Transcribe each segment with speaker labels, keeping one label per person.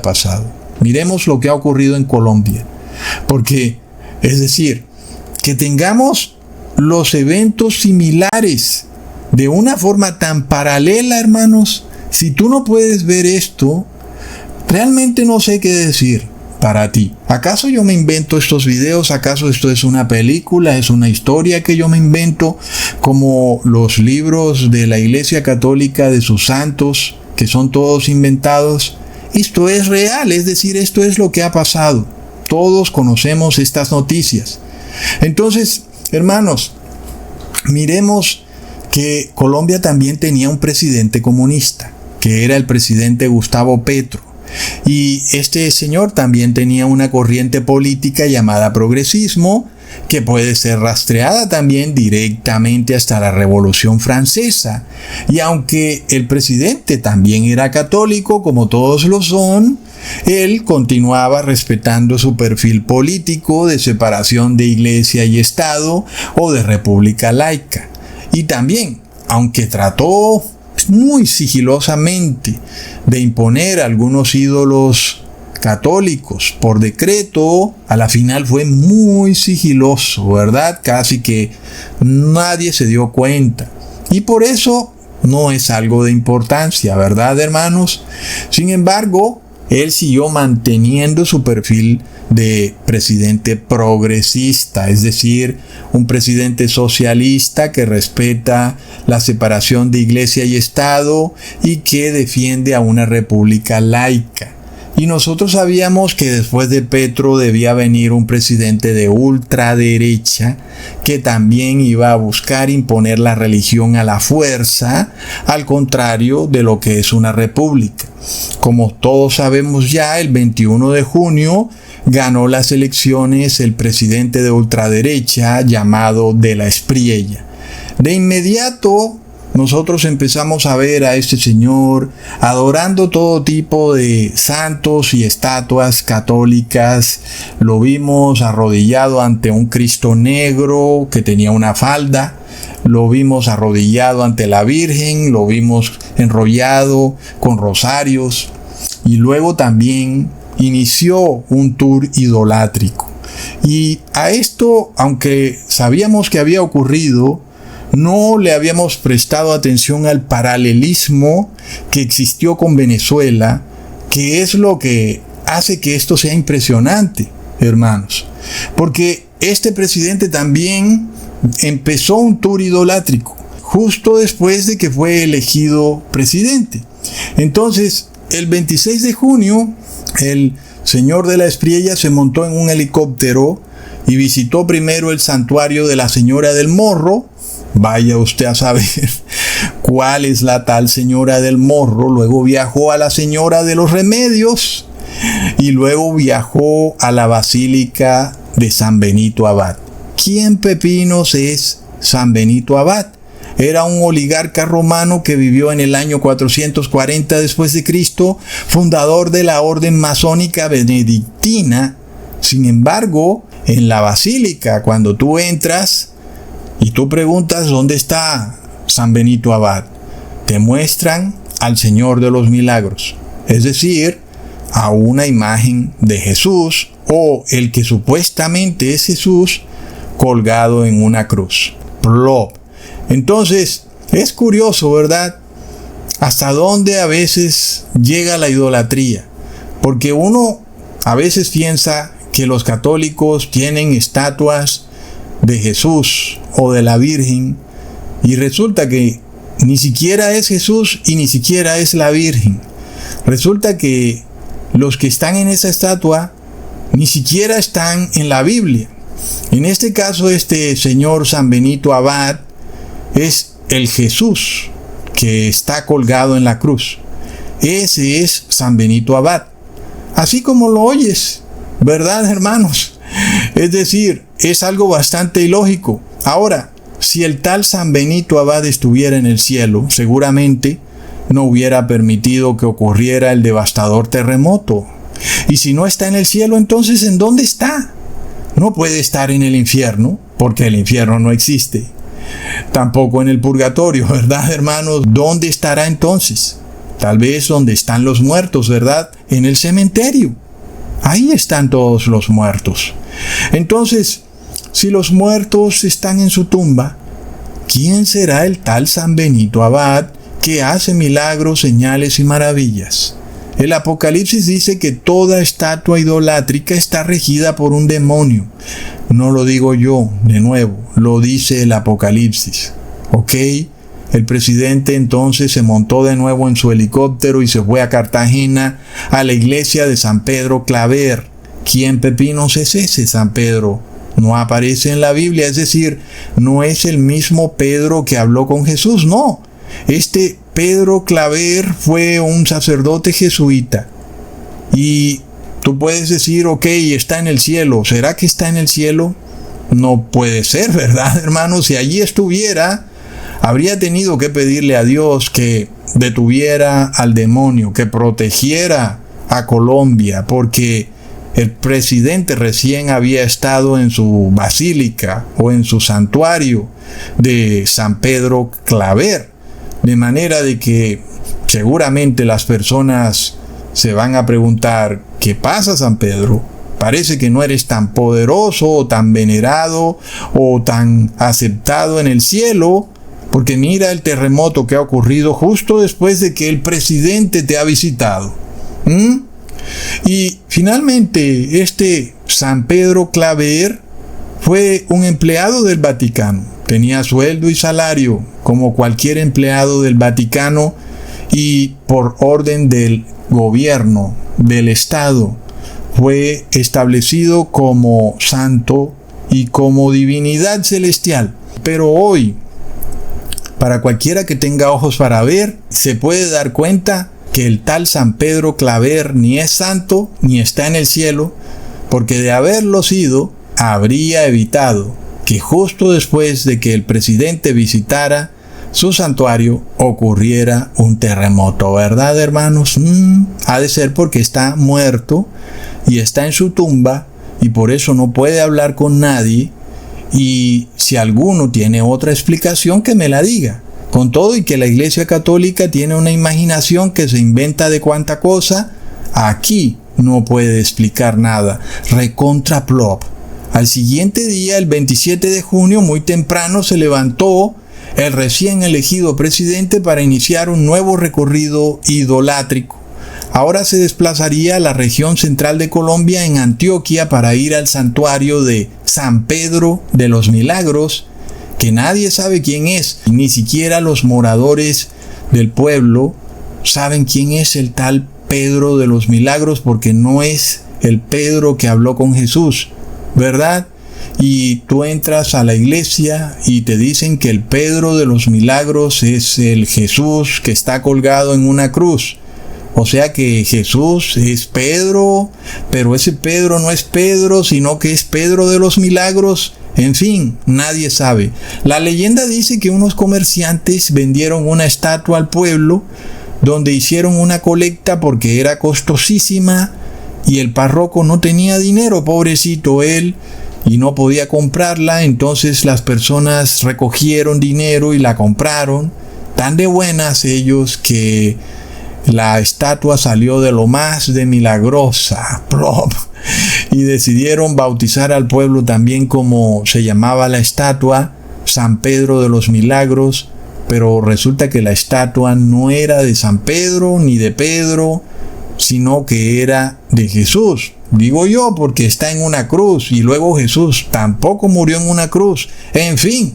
Speaker 1: pasado. Miremos lo que ha ocurrido en Colombia. Porque, es decir, que tengamos los eventos similares de una forma tan paralela, hermanos, si tú no puedes ver esto, realmente no sé qué decir para ti. ¿Acaso yo me invento estos videos? ¿Acaso esto es una película? ¿Es una historia que yo me invento? Como los libros de la Iglesia Católica de sus santos, que son todos inventados. Esto es real, es decir, esto es lo que ha pasado. Todos conocemos estas noticias. Entonces, hermanos, miremos que Colombia también tenía un presidente comunista, que era el presidente Gustavo Petro. Y este señor también tenía una corriente política llamada progresismo, que puede ser rastreada también directamente hasta la Revolución Francesa. Y aunque el presidente también era católico, como todos lo son, él continuaba respetando su perfil político de separación de iglesia y Estado o de república laica. Y también, aunque trató muy sigilosamente de imponer algunos ídolos católicos por decreto, a la final fue muy sigiloso, ¿verdad? Casi que nadie se dio cuenta. Y por eso no es algo de importancia, ¿verdad, hermanos? Sin embargo, él siguió manteniendo su perfil de presidente progresista, es decir, un presidente socialista que respeta la separación de iglesia y Estado y que defiende a una república laica. Y nosotros sabíamos que después de Petro debía venir un presidente de ultraderecha que también iba a buscar imponer la religión a la fuerza, al contrario de lo que es una república. Como todos sabemos ya, el 21 de junio ganó las elecciones el presidente de ultraderecha llamado De la Espriella. De inmediato nosotros empezamos a ver a este señor adorando todo tipo de santos y estatuas católicas. Lo vimos arrodillado ante un Cristo negro que tenía una falda. Lo vimos arrodillado ante la Virgen. Lo vimos enrollado con rosarios. Y luego también inició un tour idolátrico. Y a esto, aunque sabíamos que había ocurrido, no le habíamos prestado atención al paralelismo que existió con Venezuela, que es lo que hace que esto sea impresionante, hermanos. Porque este presidente también empezó un tour idolátrico, justo después de que fue elegido presidente. Entonces, el 26 de junio, el señor De la Espriella se montó en un helicóptero y visitó primero el santuario de la Señora del Morro. Vaya usted a saber cuál es la tal Señora del Morro. Luego viajó a la Señora de los Remedios y luego viajó a la Basílica de San Benito Abad. ¿Quién pepinos es San Benito Abad? Era un oligarca romano que vivió en el año 440 después de Cristo, fundador de la orden masónica benedictina. Sin embargo, en la basílica, cuando tú entras y tú preguntas dónde está San Benito Abad, te muestran al Señor de los Milagros, es decir, a una imagen de Jesús o el que supuestamente es Jesús colgado en una cruz. Plop. Entonces, es curioso, ¿verdad? Hasta dónde a veces llega la idolatría. Porque uno a veces piensa que los católicos tienen estatuas de Jesús o de la Virgen y resulta que ni siquiera es Jesús y ni siquiera es la Virgen. Resulta que los que están en esa estatua ni siquiera están en la Biblia. En este caso, este señor San Benito Abad es el Jesús que está colgado en la cruz. Ese es San Benito Abad. Así como lo oyes, ¿verdad, hermanos? Es decir, es algo bastante ilógico. Ahora, si el tal San Benito Abad estuviera en el cielo, seguramente no hubiera permitido que ocurriera el devastador terremoto. Y si no está en el cielo, entonces ¿en dónde está? No puede estar en el infierno, porque el infierno no existe. Tampoco en el purgatorio, ¿verdad, hermanos? ¿Dónde estará entonces? tal vez donde están los muertos, ¿verdad? En el cementerio. Ahí están todos los muertos. Entonces, si los muertos están en su tumba, ¿quién será el tal San Benito Abad que hace milagros, señales y maravillas? El Apocalipsis dice que toda estatua idolátrica está regida por un demonio. No lo digo yo, de nuevo, lo dice el Apocalipsis. ¿Ok? El presidente entonces se montó de nuevo en su helicóptero y se fue a Cartagena, a la iglesia de San Pedro Claver. ¿Quién pepinos es ese San Pedro? No aparece en la Biblia, es decir, no es el mismo Pedro que habló con Jesús, no. Este Pedro Claver fue un sacerdote jesuita. Y tú puedes decir, ok, está en el cielo. ¿Será que está en el cielo? No puede ser, ¿verdad, hermano? Si allí estuviera, habría tenido que pedirle a Dios que detuviera al demonio, que protegiera a Colombia, porque el presidente recién había estado en su basílica o en su santuario de San Pedro Claver. De manera de que seguramente las personas se van a preguntar, ¿qué pasa, San Pedro? Parece que no eres tan poderoso o tan venerado o tan aceptado en el cielo, porque mira el terremoto que ha ocurrido justo después de que el presidente te ha visitado. Y finalmente, este San Pedro Claver fue un empleado del Vaticano. Tenía sueldo y salario como cualquier empleado del Vaticano y por orden del gobierno, del Estado, fue establecido como santo y como divinidad celestial. Pero hoy, para cualquiera que tenga ojos para ver, se puede dar cuenta que el tal San Pedro Claver ni es santo ni está en el cielo, porque de haberlo sido, habría evitado que justo después de que el presidente visitara su santuario ocurriera un terremoto, ¿verdad, hermanos? Ha de ser porque está muerto y está en su tumba y por eso no puede hablar con nadie. Y si alguno tiene otra explicación, que me la diga. Con todo y que la Iglesia Católica tiene una imaginación que se inventa de cuánta cosa, aquí no puede explicar nada. Recontra plop. Al siguiente día, el 27 de junio, muy temprano, se levantó el recién elegido presidente para iniciar un nuevo recorrido idolátrico. Ahora se desplazaría a la región central de Colombia, en Antioquia, para ir al santuario de San Pedro de los Milagros, que nadie sabe quién es, ni siquiera los moradores del pueblo saben quién es el tal Pedro de los Milagros, porque no es el Pedro que habló con Jesús, ¿verdad? Y tú entras a la iglesia y te dicen que el Pedro de los Milagros es el Jesús que está colgado en una cruz. O sea que Jesús es Pedro, pero ese Pedro no es Pedro, sino que es Pedro de los Milagros. En fin, nadie sabe. La leyenda dice que unos comerciantes vendieron una estatua al pueblo, donde hicieron una colecta porque era costosísima y el párroco no tenía dinero, pobrecito él, y no podía comprarla. Entonces las personas recogieron dinero y la compraron. Tan de buenas ellos que la estatua salió de lo más de milagrosa. Y decidieron bautizar al pueblo también como se llamaba la estatua, San Pedro de los Milagros. Pero resulta que la estatua no era de San Pedro ni de Pedro, sino que era de Jesús. Digo yo, porque está en una cruz y luego Jesús tampoco murió en una cruz. En fin,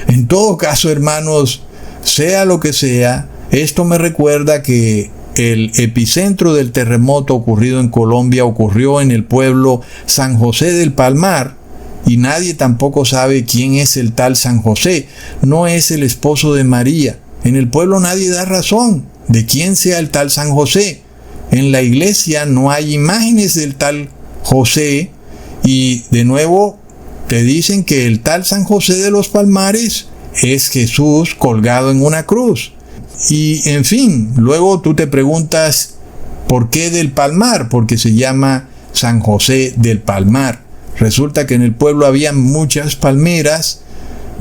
Speaker 1: en todo caso, hermanos, sea lo que sea, esto me recuerda que el epicentro del terremoto ocurrido en Colombia ocurrió en el pueblo San José del Palmar, y nadie tampoco sabe quién es el tal San José. No es el esposo de María. En el pueblo nadie da razón de quién sea el tal San José. En la iglesia no hay imágenes del tal José, y de nuevo te dicen que el tal San José de los Palmares es Jesús colgado en una cruz. Y en fin, luego tú te preguntas, ¿por qué del Palmar? Porque se llama San José del Palmar. Resulta que en el pueblo había muchas palmeras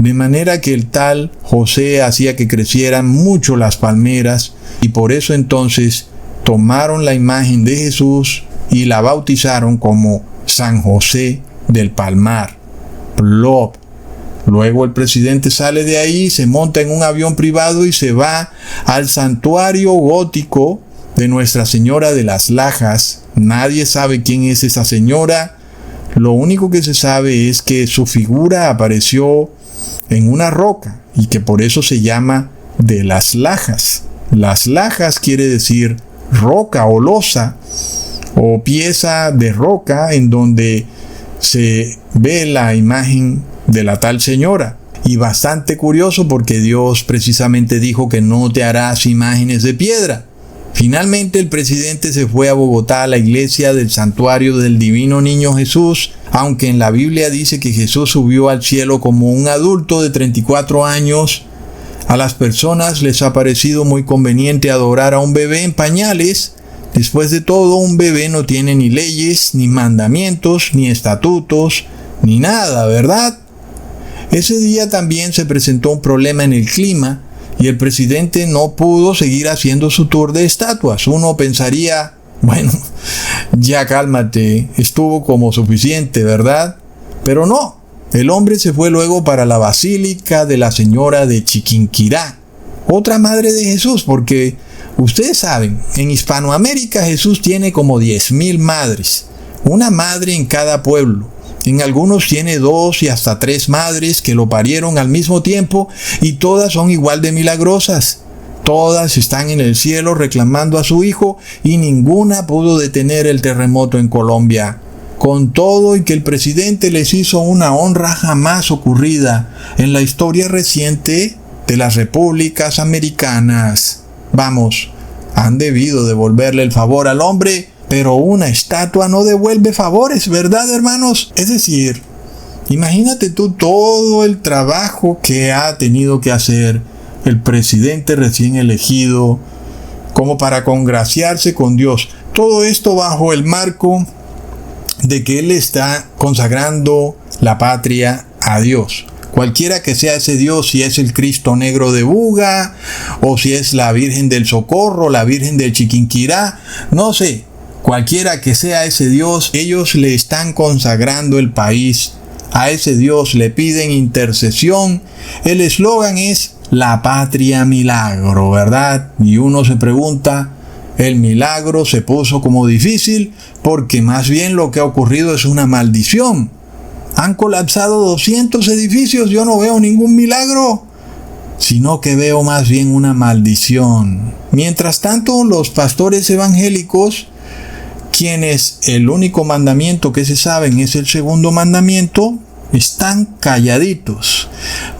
Speaker 1: De manera que el tal José hacía que crecieran mucho las palmeras, y por eso entonces tomaron la imagen de Jesús y la bautizaron como San José del Palmar, Plop. Luego el presidente sale de ahí, se monta en un avión privado y se va al santuario gótico de Nuestra Señora de las Lajas. Nadie sabe quién es esa señora. Lo único que se sabe es que su figura apareció en una roca y que por eso se llama de las Lajas. Las Lajas quiere decir roca o losa o pieza de roca en donde se ve la imagen de la tal señora. Y bastante curioso porque Dios precisamente dijo que no te harás imágenes de piedra. Finalmente el presidente se fue a Bogotá a la iglesia del santuario del Divino Niño Jesús, aunque en la Biblia dice que Jesús subió al cielo como un adulto de 34 años. A las personas les ha parecido muy conveniente adorar a un bebé en pañales. Después de todo, un bebé no tiene ni leyes, ni mandamientos, ni estatutos, ni nada, ¿verdad? Ese día también se presentó un problema en el clima y el presidente no pudo seguir haciendo su tour de estatuas. Uno pensaría, bueno, ya cálmate, estuvo como suficiente, ¿verdad? Pero no, el hombre se fue luego para la Basílica de la Señora de Chiquinquirá, otra madre de Jesús, porque ustedes saben, en Hispanoamérica Jesús tiene como 10,000 madres, una madre en cada pueblo. En algunos tiene 2 y hasta 3 madres que lo parieron al mismo tiempo y todas son igual de milagrosas. Todas están en el cielo reclamando a su hijo y ninguna pudo detener el terremoto en Colombia. Con todo y que el presidente les hizo una honra jamás ocurrida en la historia reciente de las repúblicas americanas. Vamos, han debido devolverle el favor al hombre, pero una estatua no devuelve favores, ¿verdad, hermanos? Es decir, imagínate tú todo el trabajo que ha tenido que hacer el presidente recién elegido como para congraciarse con Dios. Todo esto bajo el marco de que él está consagrando la patria a Dios. Cualquiera que sea ese Dios, si es el Cristo Negro de Buga, o si es la Virgen del Socorro, la Virgen del Chiquinquirá, no sé. Cualquiera que sea ese Dios, ellos le están consagrando el país. A ese Dios le piden intercesión. El eslogan es la patria milagro, ¿verdad? Y uno se pregunta, el milagro se puso como difícil porque más bien lo que ha ocurrido es una maldición. Han colapsado 200 edificios, yo no veo ningún milagro, sino que veo más bien una maldición. Mientras tanto, los pastores evangélicos, quienes el único mandamiento que se saben es el segundo mandamiento, están calladitos,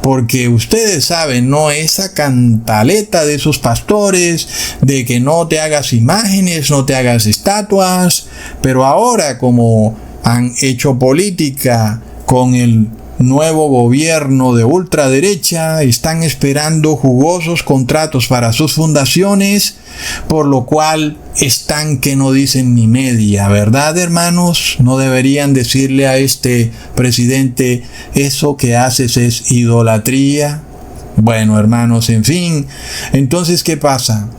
Speaker 1: porque ustedes saben, ¿no? Esa cantaleta de esos pastores de que no te hagas imágenes, no te hagas estatuas, pero ahora como han hecho política con el nuevo gobierno de ultraderecha, están esperando jugosos contratos para sus fundaciones, por lo cual están que no dicen ni media, ¿verdad, hermanos? No deberían decirle a este presidente, eso que haces es idolatría. Bueno, hermanos, en fin, entonces, ¿qué pasa?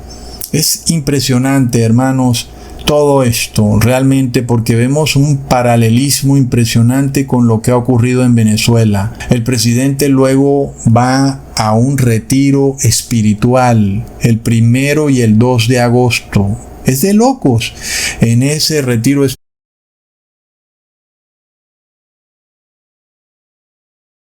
Speaker 1: Es impresionante, hermanos, todo esto realmente, porque vemos un paralelismo impresionante con lo que ha ocurrido en Venezuela. El presidente luego va a un retiro espiritual el 1 y el 2 de agosto. Es de locos. En ese retiro espiritual